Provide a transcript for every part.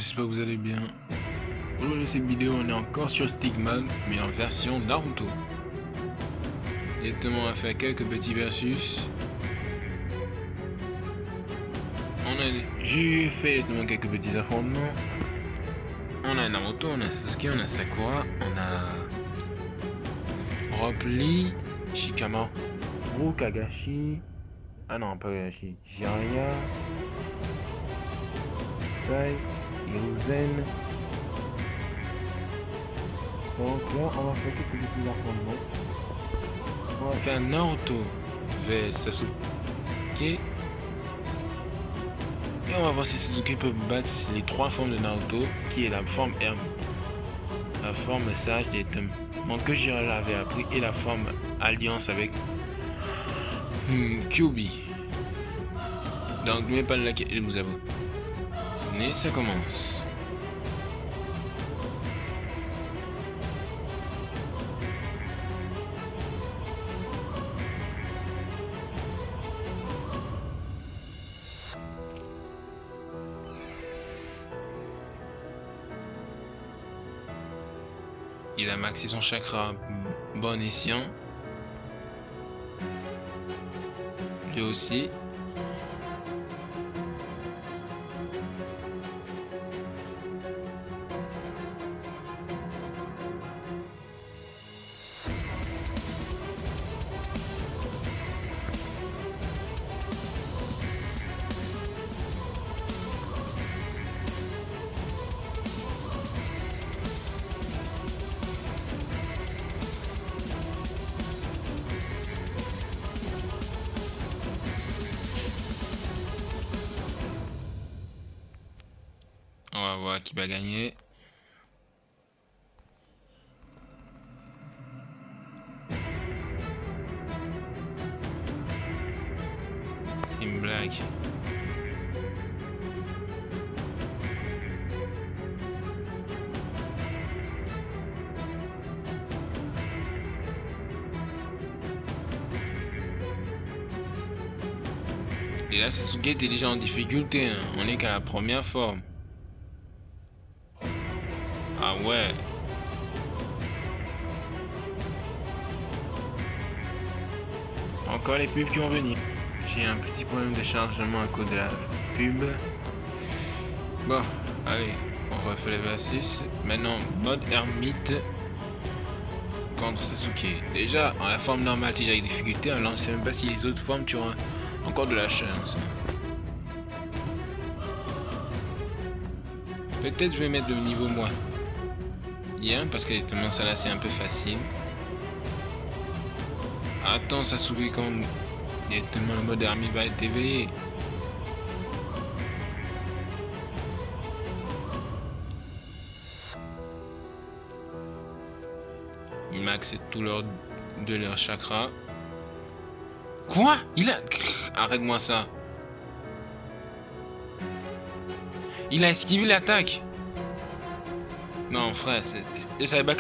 j'espère que vous allez bien. Aujourd'hui, cette vidéo, on est encore sur Stickman, mais en version Naruto. Directement, on a fait quelques petits versus. J'ai fait directement quelques petits affrontements. On a Naruto, on a Sasuke, on a Sakura, on a Rock Lee, Shikamaru, Kagashi. Ah non, pas Kagashi. Jiraiya, Sai, Hiruzen. Donc là, on va faire quelques petits affrontements. On va faire Naruto vs Sasuke. Et on va voir si Sasuke peut battre les trois formes de Naruto, qui est la forme herbe, la forme sage des tomes que Jiraiya avait appris, et la forme alliance avec Kyuubi. Donc n'oubliez pas de liker et de vous abonner. Mais ça commence. Il a maxé son chakra bon escient. Lui aussi. On va voir qui va gagner. C'est une blague. Et là, Sasuke était déjà en difficulté. Hein. On est qu'à la première forme. Ah ouais. Encore les pubs qui vont venir. J'ai un petit problème de chargement à cause de la pub. Bon, allez, on refait les versus. Maintenant, mode ermite contre Sasuke. Déjà, en la forme normale, tu as des difficultés. Alors, on ne sait même pas si les autres formes, tu auras encore de la chance. Peut-être je vais mettre le niveau moins. Parce que tellement ça là c'est un peu facile. Attends, ça sourit quand directement le mode armée va être éveillé. Ils maxent tout de leur chakra. Quoi? Arrête-moi ça. Il a esquivé l'attaque. Non, frère, je savais pas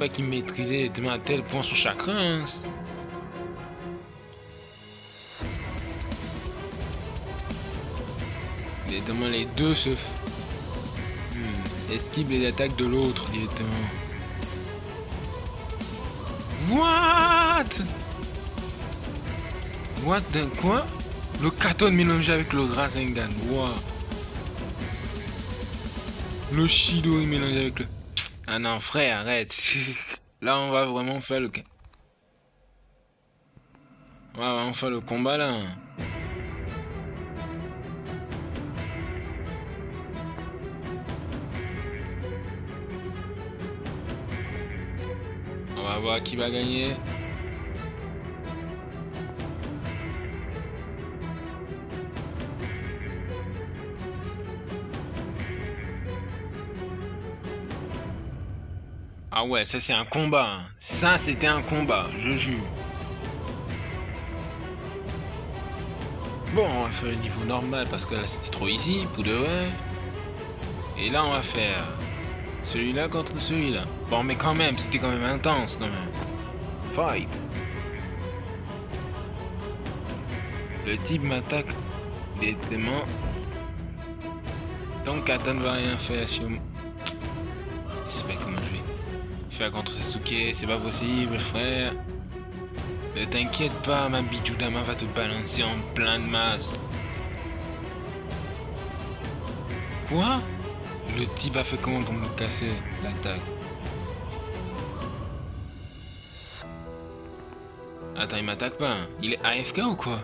qu'il maîtrisait à tel point son chakra. Hein. Directement, les deux se esquivent les attaques de l'autre directement. What d'un quoi? Le Katon mélangé avec le Rasengan. Wow. Le Shidori mélangé avec le... Ah non, frère, arrête. Là, on va vraiment faire le... On va vraiment faire le combat, là. On va voir qui va gagner. Ah ouais, ça c'est un combat. Ça c'était un combat, je jure. Bon, on va faire le niveau normal parce que là c'était trop easy pour de vrai. Et là on va faire celui-là contre celui-là. Bon, mais quand même, c'était quand même intense quand même. Fight. Le type m'attaque directement Ton kata ne va rien faire sur moi. Je sais pas comment je vais faire contre Sasuke, c'est pas possible, frère. Ne t'inquiète pas, ma Bijudama va te balancer en plein de masse. Quoi? Le type a fait comment pour me casser l'attaque? Attends, il m'attaque pas, hein. Il est AFK ou quoi?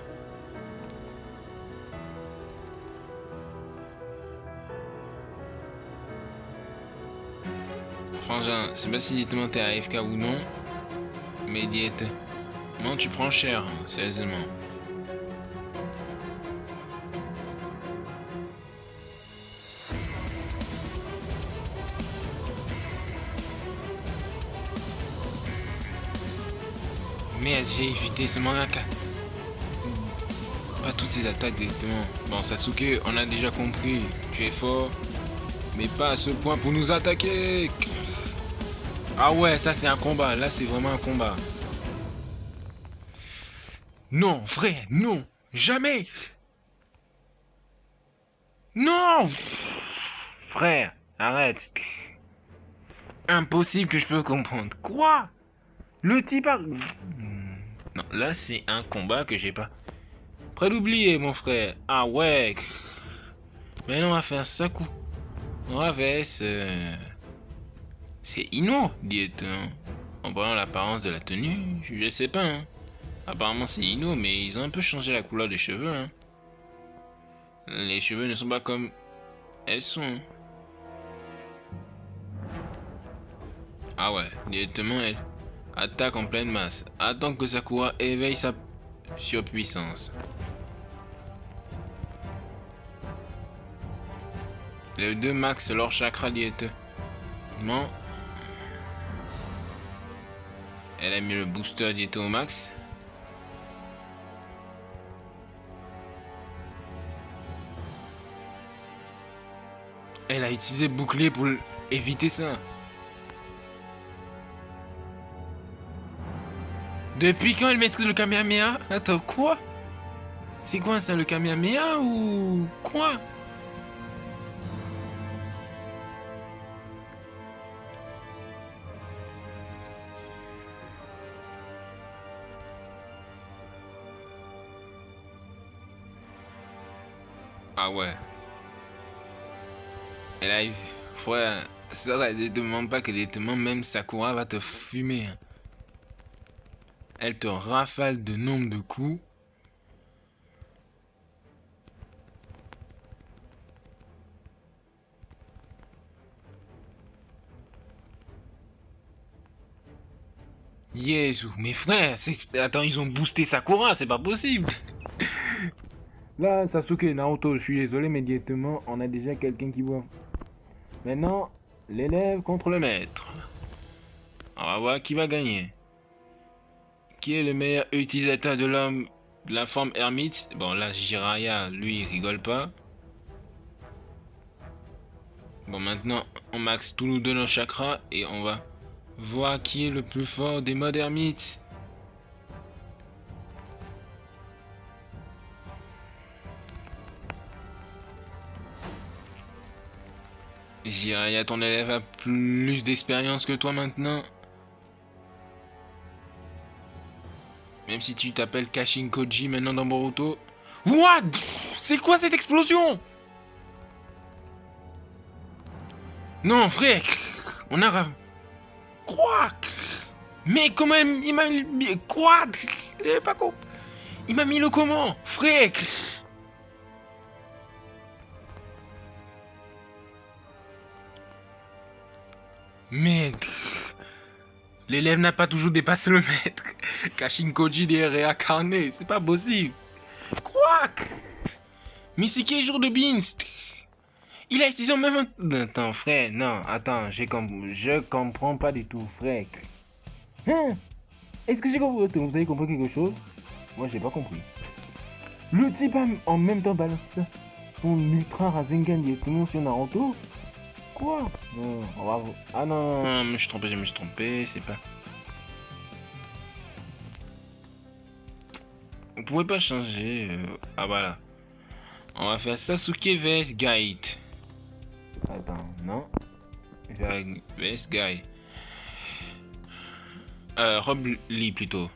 Frangin, c'est pas si directement t'es AFK ou non, mais diète. Non, tu prends cher, hein, sérieusement. Merde, j'ai évité ce mangaka. Pas toutes ces attaques directement. Bon, Sasuke, on a déjà compris. Tu es fort, mais pas à ce point pour nous attaquer. Ah ouais, ça c'est un combat. Là, c'est vraiment un combat. Non, frère, non. Jamais. Non. Frère, arrête. Impossible que je peux comprendre. Quoi? Le type a... Non, là, c'est un combat que j'ai pas... Prêt d'oublier, mon frère. Ah ouais. Maintenant, on va faire ça coup. On va faire C'est Ino, dit-on. En voyant l'apparence de la tenue, je sais pas, hein. Apparemment, c'est Ino, mais ils ont un peu changé la couleur des cheveux, hein. Les cheveux ne sont pas comme elles sont, hein. Ah ouais, directement, elle attaque en pleine masse. Attends que Sakura éveille sa surpuissance. Les deux max leur chakra directement. Elle a mis le booster diété au max. Elle a utilisé bouclier pour éviter ça. Depuis quand elle maîtrise le Kamehameha? Attends, quoi? C'est quoi ça, le Kamehameha ou quoi? Ah ouais. Elle arrive. Frère, ça ne demande pas que directement même Sakura va te fumer. Elle te rafale de nombre de coups. Yesu, mes frères, attends, ils ont boosté Sakura, c'est pas possible. Là, Sasuke, Naruto, je suis désolé, mais directement, on a déjà quelqu'un qui voit. Maintenant, l'élève contre le maître. On va voir qui va gagner. Qui est le meilleur utilisateur de l'homme, de la forme ermite? Bon, là, Jiraiya, lui, il rigole pas. Bon, maintenant, on max tous nous deux nos chakras et on va voir qui est le plus fort des modes ermites. Jiraiya, ton élève a plus d'expérience que toi maintenant. Même si tu t'appelles Kashin Koji maintenant dans Boruto. What? C'est quoi cette explosion? Non, frère. On a... Quoi? Mais comment il m'a mis... Quoi? J'ai pas compris. Il m'a mis le comment? Frère. Merde. L'élève n'a pas toujours dépassé le maître. Kashin Koji est réincarné, c'est pas possible. Quoi? Mais c'est quel jour de Beans? Il a utilisé en même temps... Attends, frère, non, attends, je comprends pas du tout, frère. Hein? Est-ce que j'ai compris? Vous avez compris quelque chose? Moi, j'ai pas compris. Le type a en même temps balancé son Ultra Rasengan directement sur Naruto? Quoi? Non, on va voir. Ah non, je me suis trompé, c'est pas... On pouvait pas changer... Ah voilà. On va faire Sasuke vs Gaït. Attends, non. Best guy. Rob Lee plutôt.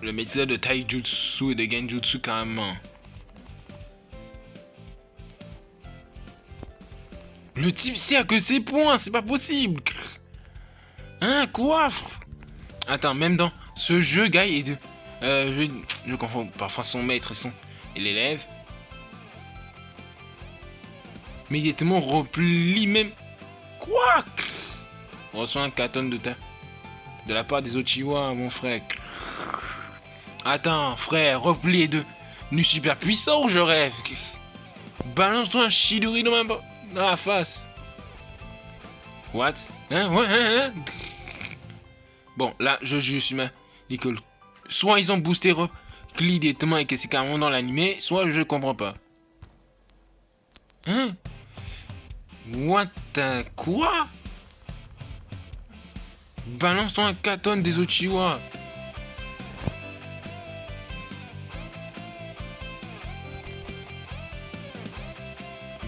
Le médecin de Taijutsu et de Genjutsu carrément. Le type sert que ses points, c'est pas possible. Hein, quoi? Attends, même dans ce jeu, gars, est de... je confonds parfois son maître et l'élève. Mais il est tellement repli même... Quoi? On reçoit un katon de la part des Uchiwa, mon frère. Attends, frère, repli est devenu super puissant ou je rêve? Balance-toi un Chidori dans la face. What? Hein? Ouais, hein? Bon, là, je suis ma... Nicole. Soit ils ont boosté Repli directement et que c'est carrément dans l'animé, soit je comprends pas. Hein? What the... Quoi? Balance-toi un katon des Uchiwa.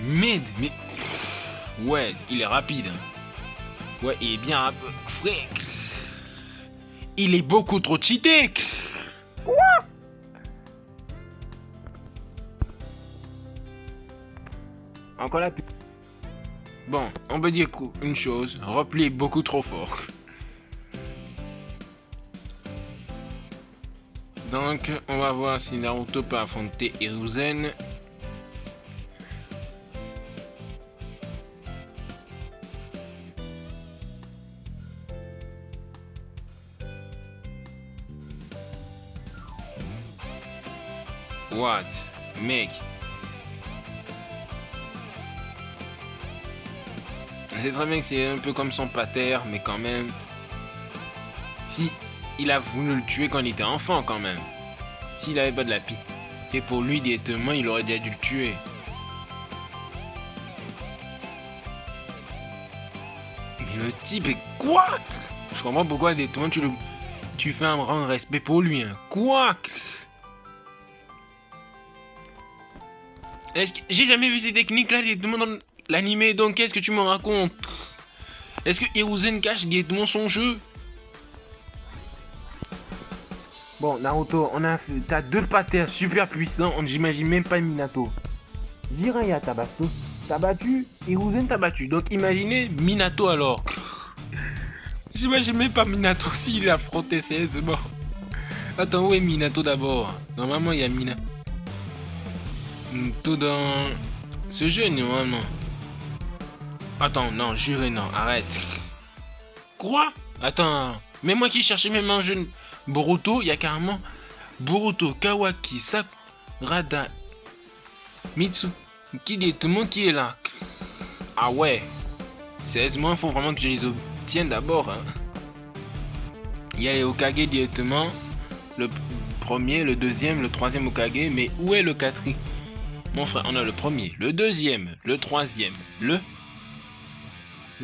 Mais... Ouais, il est rapide. Ouais, il est bien rapide. Frère. Il est beaucoup trop cheaté. Quoi? Encore la pub. Bon, on peut dire une chose. Repli est beaucoup trop fort. Donc, on va voir si Naruto peut affronter Hiruzen. What? Mec. C'est très bien que c'est un peu comme son pater, mais quand même... Si il a voulu le tuer quand il était enfant, quand même. S'il avait pas de la pitié pour lui directement, il aurait déjà dû le tuer. Mais le type est quoi? Je comprends pourquoi directement tu fais un grand respect pour lui, hein. Quoi? J'ai jamais vu ces techniques-là directement dans l'animé, donc qu'est-ce que tu me racontes? Est-ce que Hiruzen cache directement son jeu? Bon, Naruto, t'as deux patères super puissants, j'imagine même pas Minato. Jiraiya t'a battu, Hiruzen t'a battu, donc imaginez Minato alors. J'imagine même pas Minato s'il affrontait sérieusement. Attends, où est Minato d'abord? Normalement, il y a Minato dans ce jeu, normalement. Attends, non, juré, non, arrête. Quoi? Attends, mais moi qui cherchais même un jeu Boruto, il y a carrément Boruto, Kawaki, Sakurada, Mitsuki, tout le monde qui est là. Ah ouais. Sérieusement, il faut vraiment que je les obtienne d'abord. Hein. Il y a les Hokage directement. Le premier, le deuxième, le troisième Hokage. Mais où est le quatrième? Mon frère, on a le premier, le deuxième, le troisième, le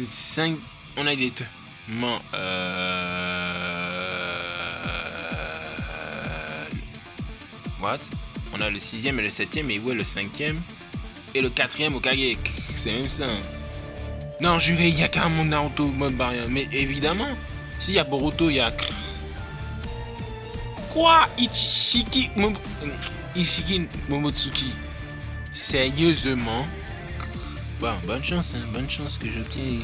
5. On a directement... What? On a le 6e et le 7e, mais où est le 5e? Et le 4e Hokage. C'est même ça. Non, juré, il y a carrément Naruto mode barrière. Mais évidemment, s'il y a Boruto, il y a... Quoi? Ishiki Momotsuki. Sérieusement? Bon, bonne chance, hein. Bonne chance que j'obtiens.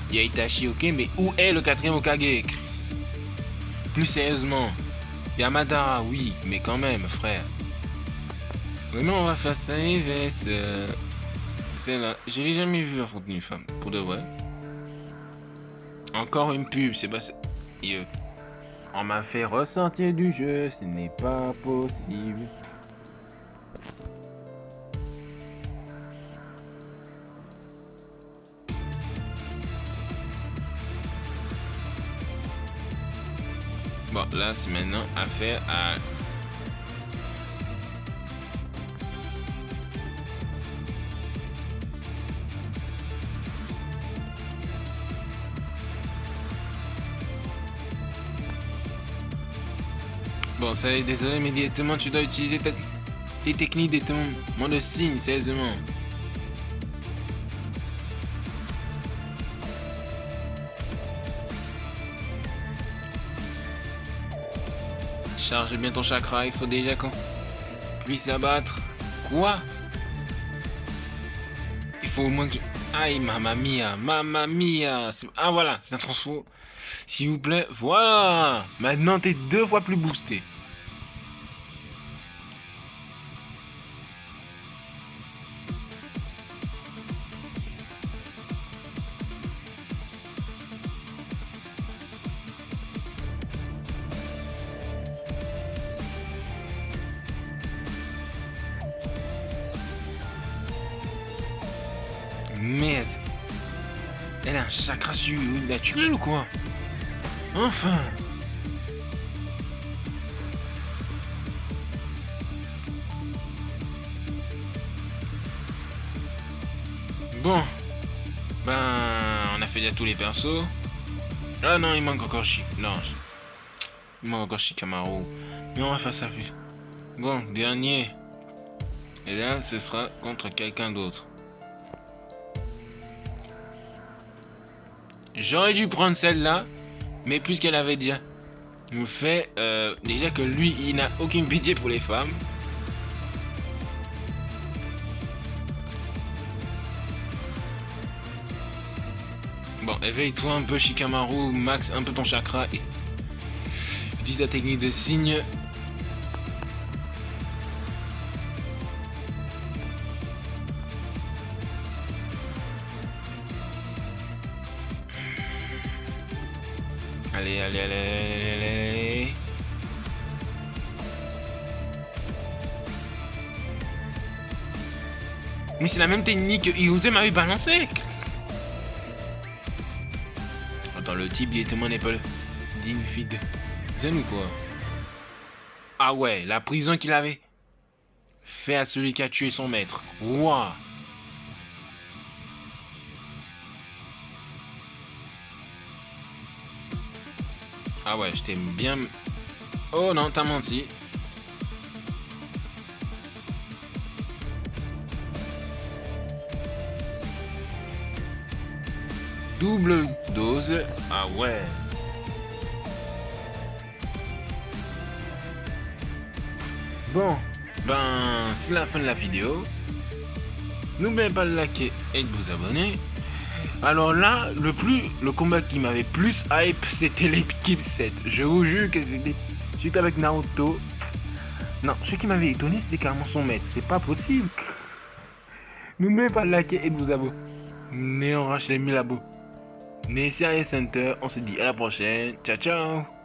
Il y a Itachi, ok, mais où est le 4e Hokage? Plus sérieusement. Yamadara, oui, mais quand même, frère. Vraiment, on va faire ça, c'est là. Je l'ai jamais vu affronter une femme, pour de vrai. Encore une pub, c'est pas ça. On m'a fait ressortir du jeu, ce n'est pas possible. Bon, là, c'est maintenant affaire à... Bon, ça y est, désolé, mais directement, tu dois utiliser ta... Tes techniques d'étonnement de signe, sérieusement. Charge bien ton chakra, il faut déjà qu'on puisse abattre. Quoi? Il faut au moins que... Aïe, mamma mia, mamma mia. Ah voilà, c'est un transfo. S'il vous plaît, voilà. Maintenant, t'es 2 fois plus boosté. Merde. Elle a un chakra naturel ou quoi? Enfin. Bon. Ben, on a fait déjà tous les persos. Ah non, il manque encore Non, il manque encore Shikamaru. Mais on va faire ça plus. Bon, dernier. Et là, ce sera contre quelqu'un d'autre. J'aurais dû prendre celle-là, mais puisqu'elle avait déjà me fait déjà que lui, il n'a aucune pitié pour les femmes. Bon, éveille-toi un peu, Shikamaru, max un peu ton chakra et utilise la technique de signe. Allez, allez, allez, allez, allez. Mais c'est la même technique que Iose m'avait balancé. Attends, le type directement n'est pas digne fille de Zen ou quoi? Ah ouais, la prison qu'il avait fait à celui qui a tué son maître. Wouah. Ah ouais, je t'aime bien... Oh non, t'as menti. Double dose. Ah ouais. Bon, ben, c'est la fin de la vidéo. N'oubliez pas de liker et de vous abonner. Alors là, le combat qui m'avait plus hype, c'était l'équipe 7. Je vous jure que c'était suite avec Naruto. Non, ce qui m'avait étonné, c'était carrément son maître. C'est pas possible. N'oubliez pas de liker et de vous abonner. Néon Rach les 1000 abos. Né Sérieux Center, on se dit à la prochaine. Ciao ciao.